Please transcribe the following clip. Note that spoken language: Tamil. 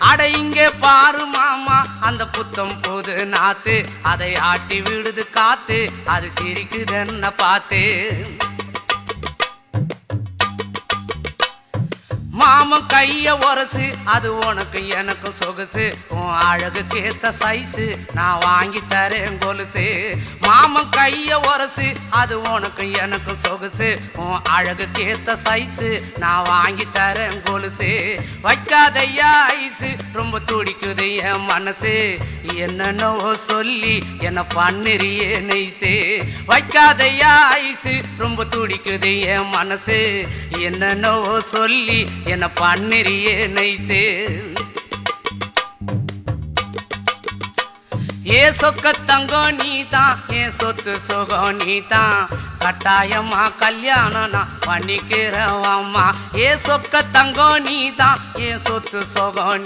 அட இங்கே பாரு மாமா அந்த புத்தம் போது நாத்து அதை ஆட்டி விடுது காத்து அது சிரிக்குதுன்ன பார்த்து மாமன் கைய உரசு அது உனக்கு எனக்கும் சொகுசு உன் அழகுக்கு ஏத்த சைஸு நான் வாங்கி தரேன் கொலுசு மாமன் கைய உரசு அது உனக்கு எனக்கும் சொகுசு உன் அழகுக்கு ஏத்த சைஸு நான் வாங்கி தரேன் கொலுசு வைக்காதையா ஐசு ரொம்ப துடிக்குது என் மனசு என்னன்னோ சொல்லி என்ன பண்ணிறியே நெய்சு வைக்காதையா ஐசு ரொம்ப துடிக்குது என் மனசு என்னன்னோ சொல்லி என்ன பண்ணிறியே நைசே ஏ சொக்க தங்கம் நீதான் ஏன் சொத்து சுகம் நீதான் கட்டாயமா கல்யாணம் நான் பண்ணிக்கிறவாம்மா ஏ சொக்க தங்கம் நீதான் ஏன் சொத்து சுகம்